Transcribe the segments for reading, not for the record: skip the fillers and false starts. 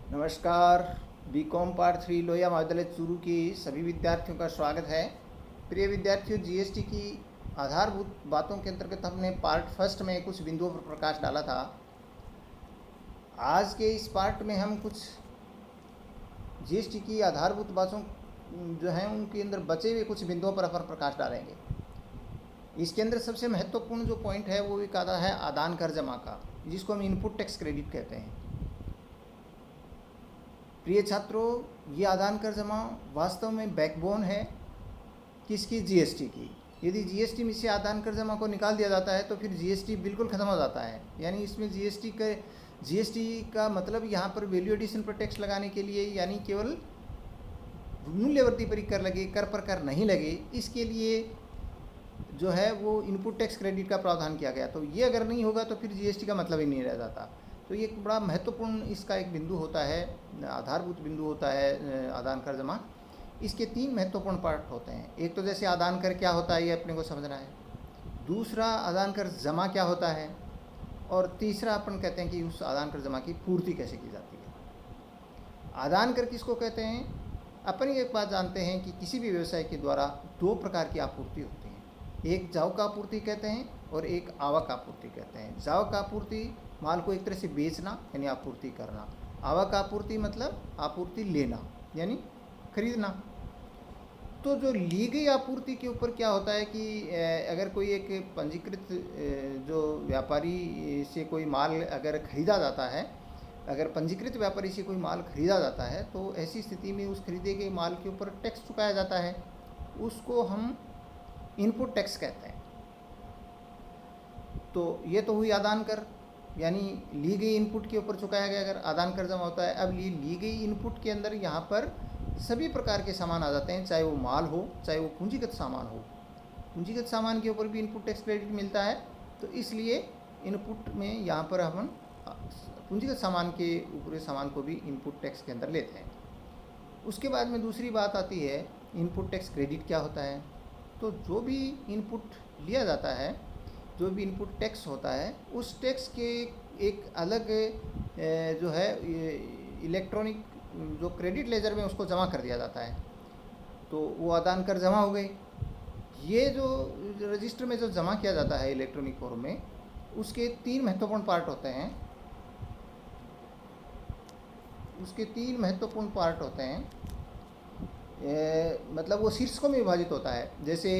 नमस्कार। BCom part 3 Lohia महाविद्यालय चूरू की सभी विद्यार्थियों का स्वागत है। प्रिय विद्यार्थियों, जीएसटी की आधारभूत बातों के अंतर्गत हमने पार्ट फर्स्ट में कुछ बिंदुओं पर प्रकाश डाला था। आज के इस पार्ट में हम कुछ जीएसटी की आधारभूत बातों जो हैं उनके अंदर बचे हुए कुछ बिंदुओं पर अपन प्रकाश डालेंगे। इसके अंदर सबसे महत्वपूर्ण जो पॉइंट है वो एक आता है आदान कर जमा का, जिसको हम इनपुट टैक्स क्रेडिट कहते हैं। प्रिय छात्रों, ये आदान कर जमा वास्तव में बैकबोन है किसकी? जीएसटी की। यदि जीएसटी में से आदान कर जमा को निकाल दिया जाता है तो फिर जीएसटी बिल्कुल ख़त्म हो जाता है। यानी इसमें जीएसटी का मतलब यहाँ पर वैल्यू एडिशन पर टैक्स लगाने के लिए, यानी केवल मूल्यवर्धी पर कर लगे, कर पर कर नहीं लगे, इसके लिए जो है वो इनपुट टैक्स क्रेडिट का प्रावधान किया गया। तो ये अगर नहीं होगा तो फिर जीएसटी का मतलब ही नहीं रह जाता। तो ये एक बड़ा महत्वपूर्ण इसका एक बिंदु होता है, आधारभूत बिंदु होता है आदान कर जमा। इसके तीन महत्वपूर्ण पार्ट होते हैं। एक तो जैसे आदान कर क्या होता है ये अपने को समझना है, दूसरा आदान कर जमा क्या होता है, और तीसरा अपन कहते हैं कि उस आदान कर जमा की पूर्ति कैसे की जाती है। आदान कर किसको कहते हैं? अपन एक बात जानते हैं कि किसी भी व्यवसाय के द्वारा दो प्रकार की आपूर्ति होती है। एक जावक आपूर्ति कहते हैं और एक आवक आपूर्ति कहते हैं। जावक आपूर्ति माल को एक तरह से बेचना यानी आपूर्ति करना। आवक आपूर्ति मतलब आपूर्ति लेना यानी खरीदना। तो जो ली गई आपूर्ति के ऊपर क्या होता है कि अगर कोई एक पंजीकृत जो व्यापारी से कोई माल अगर खरीदा जाता है, अगर पंजीकृत व्यापारी से कोई माल खरीदा जाता है तो ऐसी स्थिति में उस खरीदे गए माल के ऊपर टैक्स चुकाया जाता है। उसको हम इनपुट टैक्स कहते हैं। तो ये तो हुई आदान कर, यानी ली गई इनपुट के ऊपर चुकाया गया अगर आदान कर जमा होता है। अब ली गई इनपुट के अंदर यहाँ पर सभी प्रकार के सामान आ जाते हैं, चाहे वो माल हो चाहे वो पूंजीगत सामान हो। पूंजीगत सामान के ऊपर भी इनपुट टैक्स क्रेडिट मिलता है। तो इसलिए इनपुट में यहाँ पर हम पूंजीगत सामान के ऊपरी सामान को भी इनपुट टैक्स के अंदर लेते हैं। उसके बाद में दूसरी बात आती है इनपुट टैक्स क्रेडिट क्या होता है। तो जो भी इनपुट लिया जाता है, जो भी इनपुट टैक्स होता है, उस टैक्स के एक अलग जो है इलेक्ट्रॉनिक जो क्रेडिट लेजर में उसको जमा कर दिया जाता है। तो वो आदान कर जमा हो गई। ये जो रजिस्टर में जो जमा किया जाता है इलेक्ट्रॉनिक फॉर्म में, उसके तीन महत्वपूर्ण पार्ट होते हैं। उसके तीन महत्वपूर्ण पार्ट होते हैं, मतलब वो शीर्षकों में विभाजित होता है। जैसे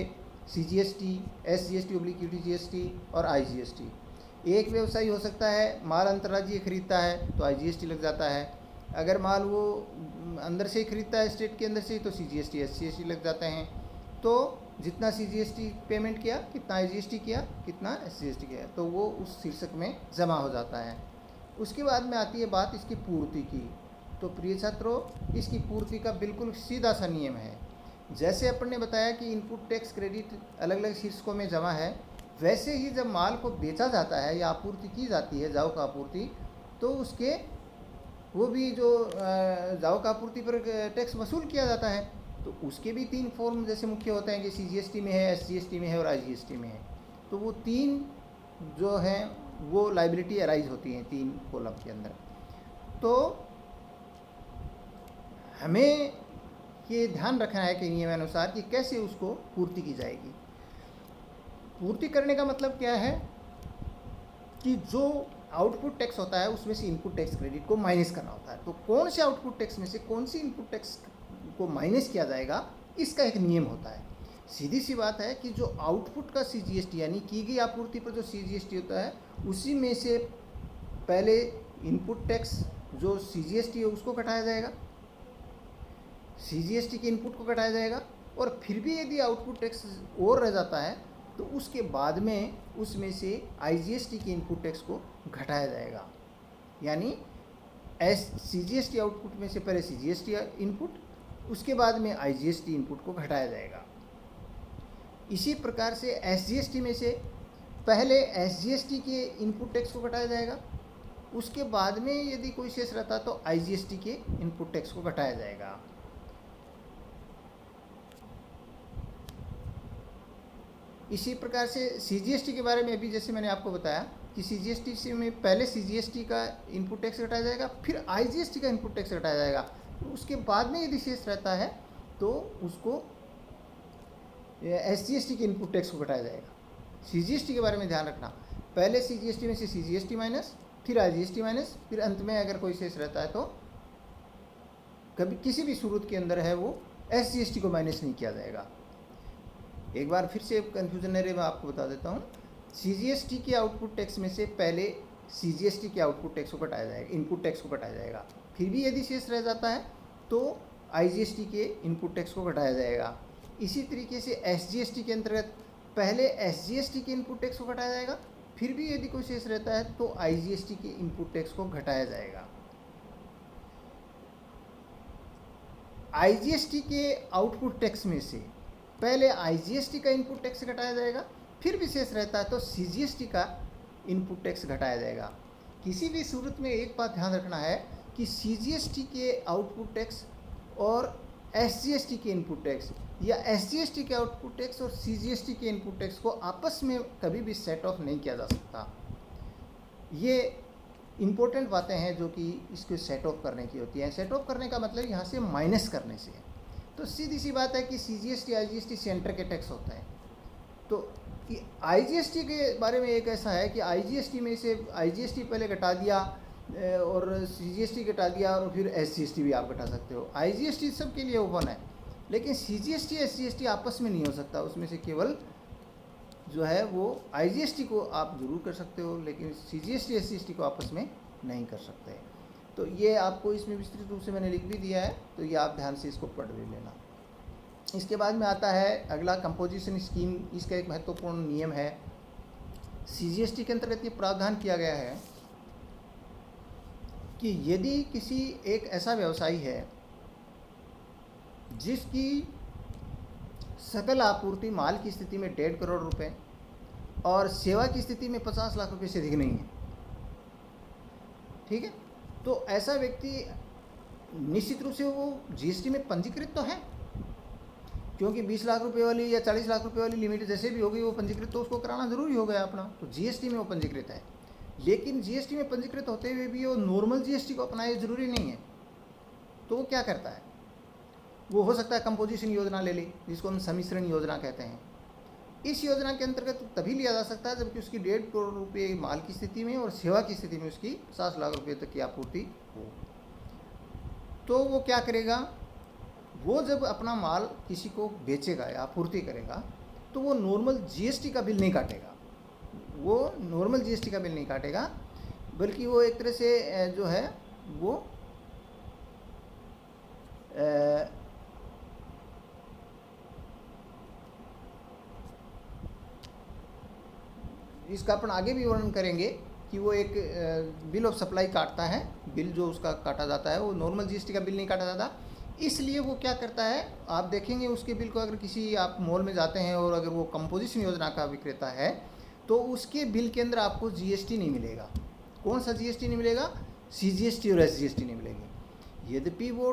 CGST, SGST/UTGST और IGST। एक व्यवसायी हो सकता है माल अंतर्राज्यीय खरीदता है तो IGST लग जाता है। अगर माल वो अंदर से ही खरीदता है स्टेट के अंदर से ही तो CGST SGST लग जाते हैं। तो जितना CGST पेमेंट किया, कितना IGST किया, कितना SGST किया, तो वो उस शीर्षक में जमा हो जाता है। उसके बाद में आती है बात इसकी पूर्ति की। तो प्रिय छात्रों, इसकी पूर्ति का बिल्कुल सीधा सा नियम है। जैसे अपन ने बताया कि इनपुट टैक्स क्रेडिट अलग अलग शीर्षकों में जमा है, वैसे ही जब माल को बेचा जाता है या आपूर्ति की जाती है जावक आपूर्ति, तो उसके वो भी जो जावक आपूर्ति पर टैक्स वसूल किया जाता है। तो उसके भी तीन फॉर्म जैसे मुख्य होते हैं कि CGST में है, SGST में है और IGST में है। तो वो तीन जो हैं वो लाइबिलिटी अराइज होती हैं तीन कॉलम के अंदर। तो हमें ये ध्यान रखना है कि नियमानुसार कि कैसे उसको पूर्ति की जाएगी। पूर्ति करने का मतलब क्या है कि जो आउटपुट टैक्स होता है उसमें से इनपुट टैक्स क्रेडिट को माइनस करना होता है। तो कौन से आउटपुट टैक्स में से कौन सी इनपुट टैक्स को माइनस किया जाएगा, इसका एक नियम होता है। सीधी सी बात है कि जो आउटपुट का CGST यानी की गई आपूर्ति पर जो CGST होता है, उसी में से पहले इनपुट टैक्स जो CGST है उसको घटाया जाएगा, CGST के इनपुट को घटाया जाएगा, और फिर भी यदि आउटपुट टैक्स और रह जाता है तो उसके बाद में उसमें से IGST के इनपुट टैक्स को घटाया जाएगा। यानी CGST आउटपुट में से पहले CGST इनपुट, उसके बाद में IGST इनपुट को घटाया जाएगा। इसी प्रकार से SGST में से पहले SGST के इनपुट टैक्स को घटाया जाएगा, उसके बाद में यदि कोई शेष रहता तो IGST के इनपुट टैक्स को घटाया जाएगा। इसी प्रकार से CGST के बारे में अभी जैसे मैंने आपको बताया कि CGST से में पहले CGST का इनपुट टैक्स घटाया जाएगा, फिर IGST का इनपुट टैक्स घटाया जाएगा, तो उसके बाद में यदि शेष रहता है तो उसको SGST के इनपुट टैक्स को घटाया जाएगा। CGST के बारे में ध्यान रखना, पहले CGST में से CGST माइनस, फिर IGST माइनस, फिर अंत में अगर कोई शेष रहता है तो कभी किसी भी सूरत के अंदर है वो SGST को माइनस नहीं किया जाएगा। एक बार फिर से कन्फ्यूजन नहीं रहे, मैं आपको बता देता हूँ। CGST के आउटपुट टैक्स में से पहले CGST के आउटपुट टैक्स को घटाया जाएगा, इनपुट टैक्स को घटाया जाएगा, फिर भी यदि शेष रह जाता है तो IGST के इनपुट टैक्स को घटाया जाएगा। इसी तरीके से SGST के अंतर्गत पहले SGST के इनपुट टैक्स को घटाया जाएगा, फिर भी यदि कोई शेष रहता है तो IGST के इनपुट टैक्स को घटाया जाएगा। IGST के आउटपुट टैक्स में से पहले IGST का इनपुट टैक्स घटाया जाएगा, फिर भी शेष रहता है तो CGST का इनपुट टैक्स घटाया जाएगा। किसी भी सूरत में एक बात ध्यान रखना है कि CGST के आउटपुट टैक्स और SGST के इनपुट टैक्स या SGST के आउटपुट टैक्स और CGST के इनपुट टैक्स को आपस में कभी भी सेट ऑफ नहीं किया जा सकता। ये इम्पोर्टेंट बातें हैं जो कि इसको सेट ऑफ करने की होती हैं। सेट ऑफ करने का मतलब यहाँ से माइनस करने से है। तो सीधी सी बात है कि CGST IGST सेंटर के टैक्स होता है। तो IGST के बारे में एक ऐसा है कि IGST में से IGST पहले घटा दिया और CGST घटा दिया और फिर SGST भी आप घटा सकते हो। IGST सबके लिए ओपन है, लेकिन CGST SGST आपस में नहीं हो सकता। उसमें से केवल जो है वो IGST को आप जरूर कर सकते हो, लेकिन CGST SGST को आपस में नहीं कर सकते। तो ये आपको इसमें विस्तृत रूप से मैंने लिख भी दिया है, तो ये आप ध्यान से इसको पढ़ भी लेना। इसके बाद में आता है अगला कंपोजिशन स्कीम। इसका एक महत्वपूर्ण नियम है। CGST के अंतर्गत ये प्रावधान किया गया है कि यदि किसी एक ऐसा व्यवसायी है जिसकी सकल आपूर्ति माल की स्थिति में 1.5 करोड़ रुपए और सेवा की स्थिति में 50 लाख रुपए से अधिक नहीं है, ठीक है, तो ऐसा व्यक्ति निश्चित रूप से वो GST में पंजीकृत तो है, क्योंकि 20 लाख रुपए वाली या 40 लाख रुपए वाली लिमिट जैसे भी होगी वो पंजीकृत तो उसको कराना ज़रूरी हो गया अपना, तो GST में वो पंजीकृत है। लेकिन GST में पंजीकृत होते हुए भी वो नॉर्मल GST को अपनाए ज़रूरी नहीं है। तो वो क्या करता है, वो हो सकता है कंपोजिशन योजना ले ले, जिसको हम सम्मिश्रण योजना कहते हैं। इस योजना के अंतर्गत तभी लिया जा सकता है जबकि उसकी 1.5 करोड़ रुपये माल की स्थिति में और सेवा की स्थिति में उसकी 50 लाख रुपये तक की आपूर्ति हो। तो वो क्या करेगा, वो जब अपना माल किसी को बेचेगा या आपूर्ति करेगा तो वो नॉर्मल GST का बिल नहीं काटेगा, वो नॉर्मल GST का बिल नहीं काटेगा, बल्कि वो एक तरह से जो है वो इसका अपन आगे भी वर्णन करेंगे कि वो एक बिल ऑफ सप्लाई काटता है। बिल जो उसका काटा जाता है वो नॉर्मल GST का बिल नहीं काटा जाता। इसलिए वो क्या करता है, आप देखेंगे उसके बिल को, अगर किसी आप मॉल में जाते हैं और अगर वो कंपोजिशन योजना का विक्रेता है तो उसके बिल के अंदर आपको GST नहीं मिलेगा। कौन सा GST नहीं मिलेगा, CGST और SGST नहीं मिलेगी। यद्यपि वो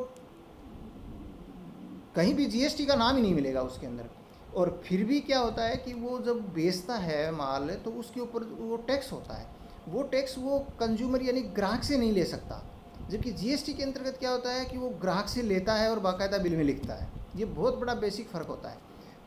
कहीं भी GST का नाम ही नहीं मिलेगा उसके अंदर, और फिर भी क्या होता है कि वो जब बेचता है माल तो उसके ऊपर वो टैक्स होता है। वो टैक्स वो कंज्यूमर यानी ग्राहक से नहीं ले सकता, जबकि GST के अंतर्गत क्या होता है कि वो ग्राहक से लेता है और बाकायदा बिल में लिखता है। ये बहुत बड़ा बेसिक फ़र्क होता है।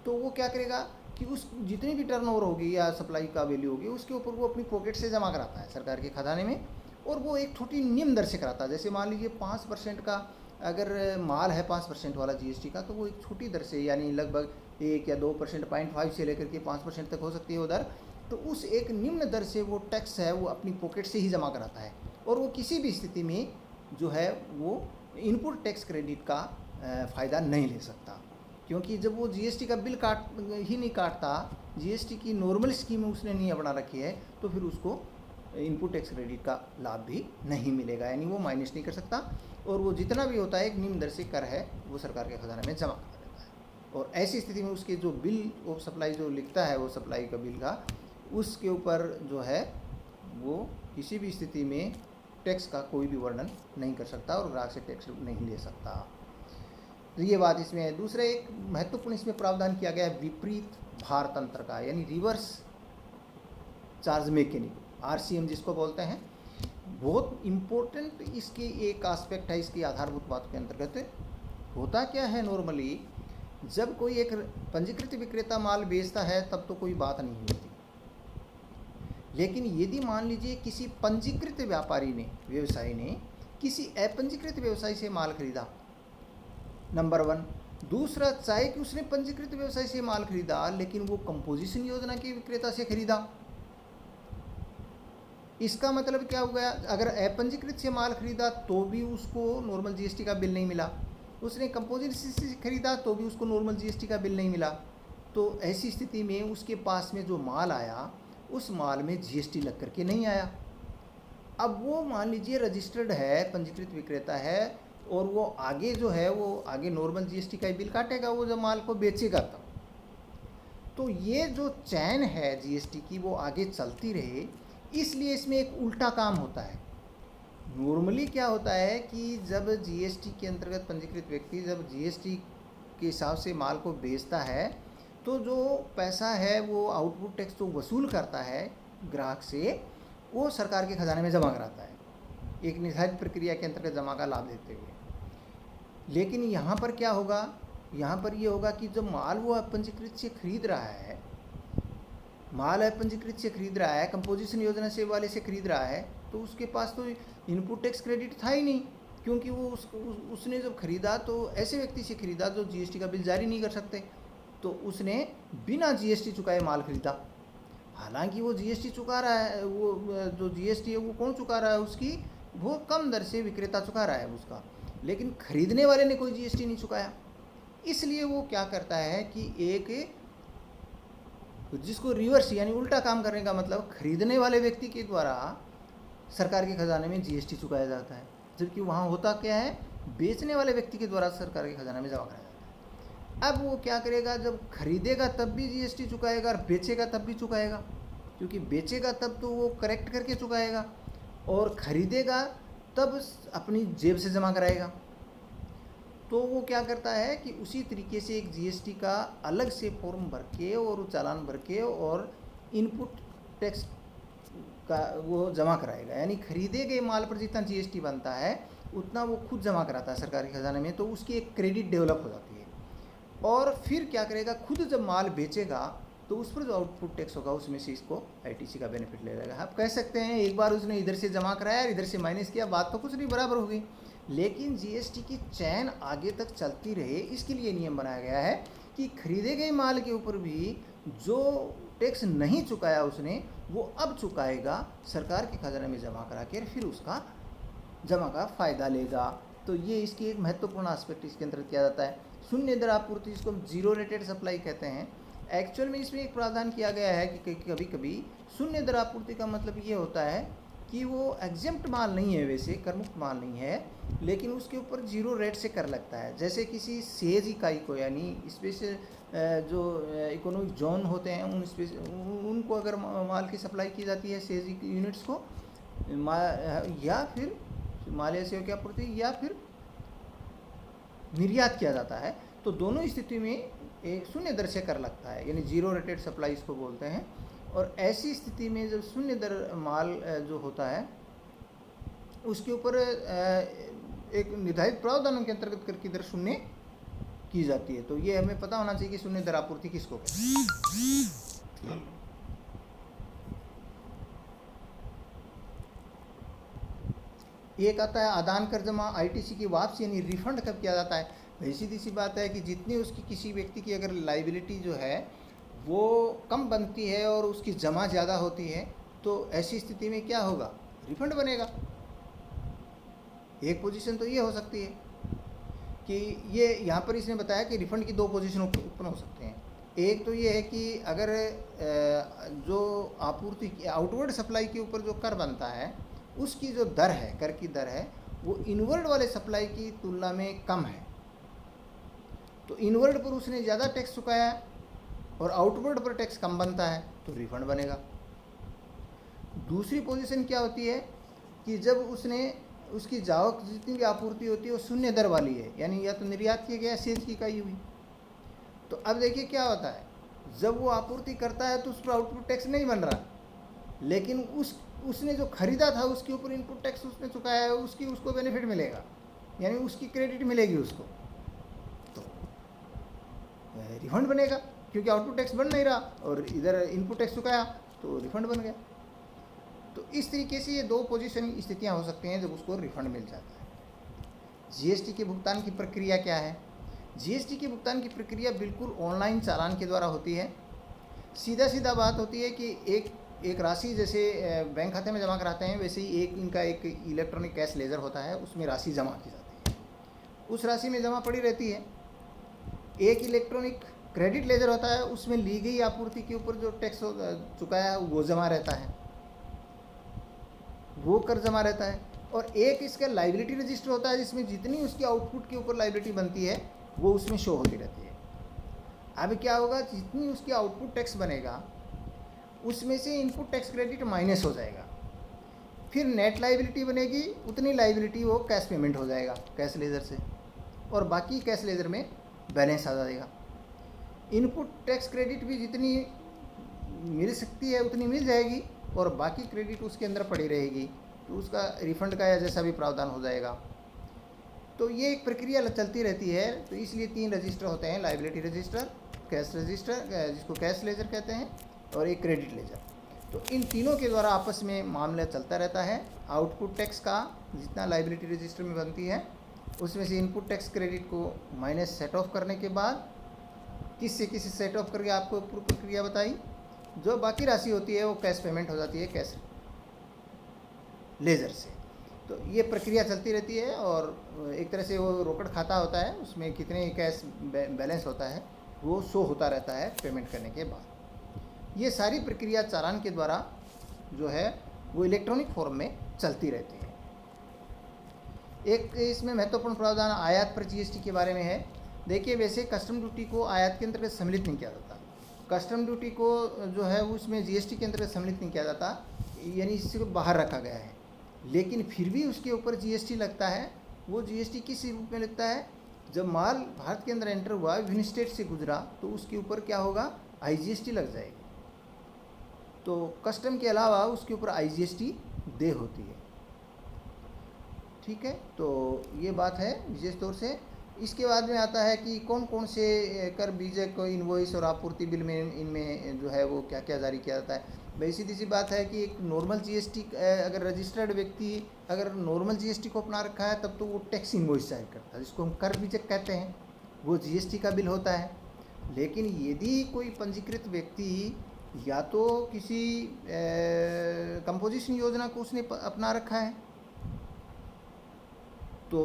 तो वो क्या करेगा कि उस जितनी भी टर्नओवर होगी या सप्लाई का वैल्यू होगी उसके ऊपर वो अपनी पॉकेट से जमा कराता है सरकार के खजाने में, और वो एक छोटी निम्न दर से कराता है। जैसे मान लीजिए 5% का अगर माल है 5% वाला GST का, तो वो एक छोटी दर से यानी लगभग 1 या 2%, 0.5 से लेकर के 5% तक हो सकती है वो दर। तो उस एक निम्न दर से वो टैक्स है वो अपनी पॉकेट से ही जमा कराता है, और वो किसी भी स्थिति में जो है वो इनपुट टैक्स क्रेडिट का फ़ायदा नहीं ले सकता, क्योंकि जब वो GST का बिल ही नहीं काटता, GST की नॉर्मल स्कीम उसने नहीं अपना रखी है, तो फिर उसको इनपुट टैक्स क्रेडिट का लाभ भी नहीं मिलेगा, यानी वो माइनस नहीं कर सकता, और वो जितना भी होता है एक निम्न दर से कर है वो सरकार के खजाने में जमा करा देता है। और ऐसी स्थिति में उसके जो बिल ऑफ सप्लाई जो लिखता है वो सप्लाई का बिल का, उसके ऊपर जो है वो किसी भी स्थिति में टैक्स का कोई भी वर्णन नहीं कर सकता और ग्राहक से टैक्स नहीं ले सकता। तो ये बात इसमें है। दूसरा एक महत्वपूर्ण इसमें प्रावधान किया गया है विपरीत भार तंत्र का, यानी रिवर्स चार्ज मैकेनिज्म। RCM जिसको बोलते हैं। बहुत इम्पोर्टेंट इसकी एक आस्पेक्ट है इसकी आधारभूत बात के अंतर्गत। होता क्या है नॉर्मली, जब कोई एक पंजीकृत विक्रेता माल बेचता है तब तो कोई बात नहीं होती, लेकिन यदि मान लीजिए किसी पंजीकृत व्यापारी ने, व्यवसायी ने किसी अपंजीकृत व्यवसायी से माल खरीदा, नंबर 1। दूसरा, चाहे कि उसने पंजीकृत व्यवसाय से माल खरीदा लेकिन वो कंपोजिशन योजना के विक्रेता से खरीदा, इसका मतलब क्या हो गया, अगर अपंजीकृत से माल खरीदा तो भी उसको नॉर्मल जीएसटी का बिल नहीं मिला, उसने कंपोजिशन से खरीदा तो भी उसको नॉर्मल जीएसटी का बिल नहीं मिला। तो ऐसी स्थिति में उसके पास में जो माल आया उस माल में जीएसटी लग करके नहीं आया। अब वो मान लीजिए रजिस्टर्ड है, पंजीकृत विक्रेता है, और वो आगे जो है वो आगे नॉर्मल जीएसटी का बिल काटेगा वो जब माल को बेचेगा तब। तो ये जो चैन है जीएसटी की वो आगे चलती रहे, इसलिए इसमें एक उल्टा काम होता है। नॉर्मली क्या होता है कि जब जीएसटी के अंतर्गत पंजीकृत व्यक्ति जब जीएसटी के हिसाब से माल को बेचता है तो जो पैसा है वो आउटपुट टैक्स जो वसूल करता है ग्राहक से, वो सरकार के खजाने में जमा कराता है, एक निर्धारित प्रक्रिया के अंतर्गत जमा का लाभ देते हुए। लेकिन यहाँ पर क्या होगा, यहाँ पर ये होगा कि जब माल वो अपंजीकृत से खरीद रहा है, माल अपंजीकृत से खरीद रहा है, कंपोजिशन योजना से वाले से खरीद रहा है, तो उसके पास तो इनपुट टैक्स क्रेडिट था ही नहीं, क्योंकि वो उसने जब खरीदा तो ऐसे व्यक्ति से खरीदा जो जीएसटी का बिल जारी नहीं कर सकते, तो उसने बिना जीएसटी चुकाए माल खरीदा। हालांकि वो जीएसटी चुका रहा है, वो जो जीएसटी है वो कौन चुका रहा है, उसकी वो कम दर से विक्रेता चुका रहा है उसका, लेकिन खरीदने वाले ने कोई जीएसटी नहीं चुकाया। इसलिए वो क्या करता है कि एक जिसको रिवर्स यानी उल्टा काम करने का मतलब, खरीदने वाले व्यक्ति के द्वारा सरकार के खजाने में जीएसटी चुकाया जाता है, जबकि वहाँ होता क्या है, बेचने वाले व्यक्ति के द्वारा सरकार के खजाने में जमा कराया जाता है। अब वो क्या करेगा, जब खरीदेगा तब भी जीएसटी चुकाएगा और बेचेगा तब भी चुकाएगा, क्योंकि बेचेगा तब तो वो करेक्ट करके चुकाएगा और खरीदेगा तब अपनी जेब से जमा कराएगा। तो वो क्या करता है कि उसी तरीके से एक जीएसटी का अलग से फॉर्म भर के और चालान भर के और इनपुट टैक्स का वो जमा कराएगा, यानी खरीदे गए माल पर जितना जीएसटी बनता है उतना वो खुद जमा कराता है सरकारी खजाने में, तो उसकी एक क्रेडिट डेवलप हो जाती है। और फिर क्या करेगा, खुद जब माल बेचेगा तो उस पर जो आउटपुट टैक्स होगा उसमें से इसको आईटीसी का बेनिफिट ले लेगा। आप कह सकते हैं एक बार उसने इधर से जमा कराया और इधर से माइनस किया, बात तो कुछ नहीं बराबर हो गई, लेकिन जीएसटी की चैन आगे तक चलती रहे इसके लिए नियम बनाया गया है कि खरीदे गए माल के ऊपर भी जो टैक्स नहीं चुकाया उसने वो अब चुकाएगा, सरकार के खजाने में जमा करा के फिर उसका जमा का फ़ायदा लेगा। तो ये इसकी एक महत्वपूर्ण एस्पेक्ट इसके अंदर किया जाता है। शून्य दर आपूर्ति, जिसको हम जीरो रेटेड सप्लाई कहते हैं, एक्चुअल में इसमें एक प्रावधान किया गया है कि कभी कभी शून्य दर आपूर्ति का मतलब ये होता है कि वो एग्जेम्प्ट माल नहीं है, वैसे करमुक्त माल नहीं है, लेकिन उसके ऊपर जीरो रेट से कर लगता है। जैसे किसी सेज इकाई को, यानी स्पेशल जो इकोनॉमिक जोन होते हैं उनको अगर माल की सप्लाई की जाती है सेज यूनिट्स को, या फिर माल सेवा की आपूर्ति या फिर निर्यात किया जाता है, तो दोनों स्थिति में एक शून्य दर से कर लगता है, यानी जीरो रेटेड सप्लाई इसको बोलते हैं। और ऐसी स्थिति में जब शून्य दर माल जो होता है उसके ऊपर एक निर्धारित प्रावधानों के अंतर्गत कर की दर शून्य की जाती है। तो ये हमें पता होना चाहिए कि शून्य दर आपूर्ति किसको कहते हैं। एक आता है आदान कर जमा, आईटीसी की वापसी यानी रिफंड कब किया जाता है। वही सीधी सी बात है कि जितनी उसकी किसी व्यक्ति की अगर लाइबिलिटी जो है वो कम बनती है और उसकी जमा ज़्यादा होती है, तो ऐसी स्थिति में क्या होगा, रिफंड बनेगा। एक पोजीशन तो ये हो सकती है कि ये यहाँ पर इसने बताया कि रिफंड की दो पोजीशन उत्पन्न हो सकते हैं। एक तो ये है कि अगर जो आपूर्ति आउटवर्ड सप्लाई के ऊपर जो कर बनता है उसकी जो दर है, कर की दर है, वो इनवर्ड वाले सप्लाई की तुलना में कम है, तो इनवर्ड पर उसने ज़्यादा टैक्स चुकाया और आउटवर्ड पर टैक्स कम बनता है, तो रिफंड बनेगा। दूसरी पोजीशन क्या होती है कि जब उसने उसकी जावक जितनी भी आपूर्ति होती है वो शून्य दर वाली है, यानी या तो निर्यात किया गया सेज की इकाई हुई। तो अब देखिए क्या होता है, जब वो आपूर्ति करता है तो उस पर आउटपुट टैक्स नहीं बन रहा, लेकिन उसने जो खरीदा था उसके ऊपर इनपुट टैक्स उसने चुकाया है, उसको बेनिफिट मिलेगा, यानी उसकी क्रेडिट मिलेगी उसको, तो रिफंड बनेगा, क्योंकि आउटपुट टैक्स बन नहीं रहा और इधर इनपुट टैक्स चुकाया तो रिफंड बन गया। तो इस तरीके से ये दो पोजीशन स्थितियाँ हो सकती हैं जब उसको रिफंड मिल जाता है। जीएसटी के भुगतान की प्रक्रिया क्या है? जीएसटी के भुगतान की प्रक्रिया बिल्कुल ऑनलाइन चालान के द्वारा होती है। सीधा बात होती है कि एक राशि जैसे बैंक खाते में जमा कराते हैं, वैसे ही इनका एक इलेक्ट्रॉनिक कैश लेजर होता है, उसमें राशि जमा की जाती है, उस राशि में जमा पड़ी रहती है। एक इलेक्ट्रॉनिक क्रेडिट लेजर होता है, उसमें ली गई आपूर्ति के ऊपर जो टैक्स चुकाया है वो जमा रहता है, वो कर जमा रहता है। और एक इसका लाइबिलिटी रजिस्टर होता है, जिसमें जितनी उसकी आउटपुट के ऊपर लाइबिलिटी बनती है वो उसमें शो होती रहती है। अब क्या होगा, जितनी उसकी आउटपुट टैक्स बनेगा उसमें से इनपुट टैक्स क्रेडिट माइनस हो जाएगा, फिर नेट लाइबिलिटी बनेगी, उतनी लाइबिलिटी वो कैश पेमेंट हो जाएगा कैश लेजर से, और बाकी कैश लेजर में बैलेंस आ जाएगा। इनपुट टैक्स क्रेडिट भी जितनी मिल सकती है उतनी मिल जाएगी, और बाकी क्रेडिट उसके अंदर पड़ी रहेगी, तो उसका रिफंड का या जैसा भी प्रावधान हो जाएगा। तो ये एक प्रक्रिया चलती रहती है। तो इसलिए 3 रजिस्टर होते हैं, लाइबिलिटी रजिस्टर, कैश रजिस्टर जिसको कैश लेजर कहते हैं, और एक क्रेडिट लेजर। तो इन तीनों के द्वारा आपस में मामला चलता रहता है। आउटपुट टैक्स का जितना लाइबिलिटी रजिस्टर में बनती है उसमें से इनपुट टैक्स क्रेडिट को माइनस सेट ऑफ करने के बाद किसी सेट ऑफ करके आपको पूरी प्रक्रिया बताई, जो बाकी राशि होती है वो कैश पेमेंट हो जाती है कैश लेजर से। तो ये प्रक्रिया चलती रहती है, और एक तरह से वो रोकड़ खाता होता है, उसमें कितने कैश बैलेंस होता है वो शो होता रहता है पेमेंट करने के बाद। ये सारी प्रक्रिया चालान के द्वारा जो है वो इलेक्ट्रॉनिक फॉर्म में चलती रहती है। एक इसमें महत्वपूर्ण प्रावधान आयात पर जीएसटी के बारे में है। देखिए, वैसे कस्टम ड्यूटी को आयात के अंतर्गत सम्मिलित नहीं किया जाता, कस्टम ड्यूटी को जो है उसमें जीएसटी के अंतर्गत सम्मिलित नहीं किया जाता, यानी इसको बाहर रखा गया है। लेकिन फिर भी उसके ऊपर जीएसटी लगता है। वो जीएसटी किस रूप में लगता है? जब माल भारत के अंदर एंटर हुआ, विभिन्न स्टेट से गुजरा, तो उसके ऊपर क्या होगा, आईजीएसटी लग जाएगी। तो कस्टम के अलावा उसके ऊपर आईजीएसटी दे होती है। ठीक है, तो ये बात है विशेष तौर से। इसके बाद में आता है कि कौन कौन से कर, बीजक, इनवॉइस और आपूर्ति बिल में इनमें जो है वो क्या क्या जारी किया जाता है। भाई सीधी सी बात है कि एक नॉर्मल जीएसटी, अगर रजिस्टर्ड व्यक्ति अगर नॉर्मल जीएसटी को अपना रखा है तब तो वो टैक्स इनवॉइस जारी करता है, जिसको हम कर बीजक कहते हैं, वो जीएसटी का बिल होता है। लेकिन यदि कोई पंजीकृत व्यक्ति या तो किसी कंपोजिशन योजना को उसने अपना रखा है तो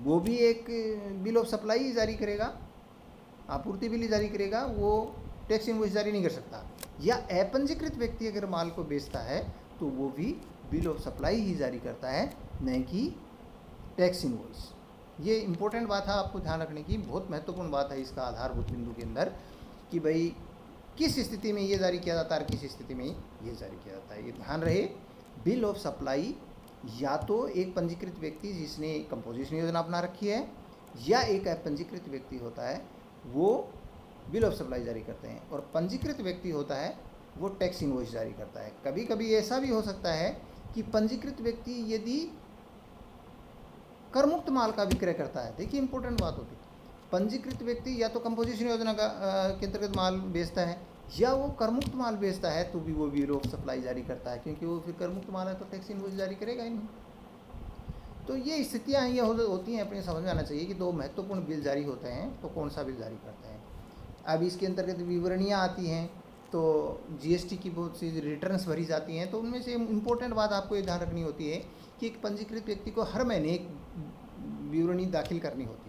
वो भी एक बिल ऑफ सप्लाई ही जारी करेगा, आपूर्ति बिल ही जारी करेगा, वो टैक्स इनवॉइस जारी नहीं कर सकता। या अपंजीकृत व्यक्ति अगर माल को बेचता है तो वो भी बिल ऑफ सप्लाई ही जारी करता है, नहीं कि टैक्स इनवॉइस। ये इम्पोर्टेंट बात है, आपको ध्यान रखने की, बहुत महत्वपूर्ण बात है इसका आधारभूत बिंदु के अंदर, कि भाई किस स्थिति में ये जारी किया जाता है और किस स्थिति में ये जारी किया जाता है। ये ध्यान रहे, बिल ऑफ सप्लाई या तो एक पंजीकृत व्यक्ति जिसने कंपोजिशन योजना अपना रखी है, या एक अपंजीकृत व्यक्ति होता है वो बिल ऑफ सप्लाई जारी करते हैं, और पंजीकृत व्यक्ति होता है वो टैक्स इनवॉइस जारी करता है। कभी कभी ऐसा भी हो सकता है कि पंजीकृत व्यक्ति यदि करमुक्त माल का विक्रय करता है, देखिए इंपॉर्टेंट बात होती है, पंजीकृत व्यक्ति या तो कंपोजिशन योजना का के अंतर्गत माल बेचता है या वो करमुक्त माल बेचता है, तो भी वो बिल ऑफ सप्लाई जारी करता है, क्योंकि वो फिर करमुक्त माल है तो टैक्स इनवॉइस जारी करेगा ही नहीं। तो ये स्थितियाँ ये होती हैं, अपने समझ में आना चाहिए कि दो महत्वपूर्ण बिल जारी होते हैं तो कौन सा बिल जारी करते हैं। अब इसके अंतर्गत विवरणियाँ आती हैं, तो जीएसटी की बहुत सी रिटर्न्स भरी जाती हैं, तो उनमें से इम्पोर्टेंट बात आपको ये ध्यान रखनी होती है कि एक पंजीकृत व्यक्ति को हर महीने एक विवरणी दाखिल करनी होती है।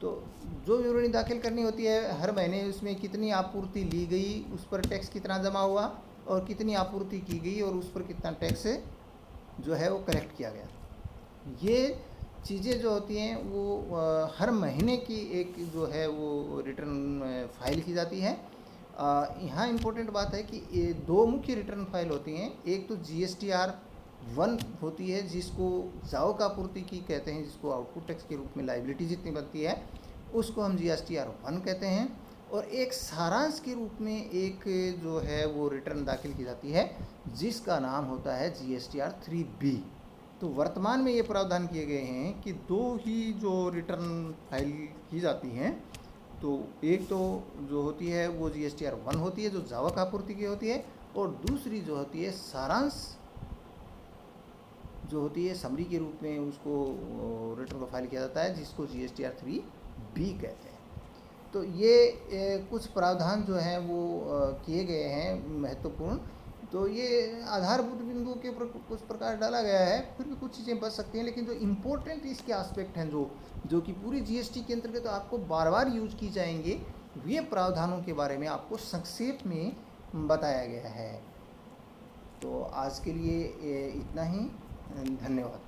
तो जो विवरणी दाखिल करनी होती है हर महीने, उसमें कितनी आपूर्ति ली गई, उस पर टैक्स कितना जमा हुआ, और कितनी आपूर्ति की गई और उस पर कितना टैक्स जो है वो कलेक्ट किया गया। ये चीज़ें जो होती हैं वो हर महीने की एक जो है वो रिटर्न फाइल की जाती है। यहाँ इम्पोर्टेंट बात है कि ये दो मुख्य रिटर्न फाइल होती हैं। एक तो GSTR-1 होती है, जिसको जावक आपूर्ति की कहते हैं, जिसको आउटपुट टैक्स के रूप में लाइबिलिटी जितनी बनती है उसको हम GSTR-1 कहते हैं। और एक सारांश के रूप में एक जो है वो रिटर्न दाखिल की जाती है जिसका नाम होता है GSTR 3B। तो वर्तमान में ये प्रावधान किए गए हैं कि दो ही जो रिटर्न फाइल की जाती हैं, तो एक तो जो होती है वो GSTR 1 होती है जो जावक आपूर्ति की होती है, और दूसरी जो होती है सारांश जो होती है समरी के रूप में उसको रिटर्न को फाइल किया जाता है जिसको GSTR 3B कहते हैं। तो ये कुछ प्रावधान जो हैं वो किए गए हैं महत्वपूर्ण। तो ये आधारभूत बिंदुओं के ऊपर कुछ प्रकार डाला गया है, फिर भी कुछ चीज़ें बच सकती हैं, लेकिन जो इम्पोर्टेंट इसके एस्पेक्ट हैं जो कि पूरी GST के अंतर्गत तो आपको बार बार यूज की जाएंगे, वे प्रावधानों के बारे में आपको संक्षेप में बताया गया है। तो आज के लिए इतना ही, धन्यवाद।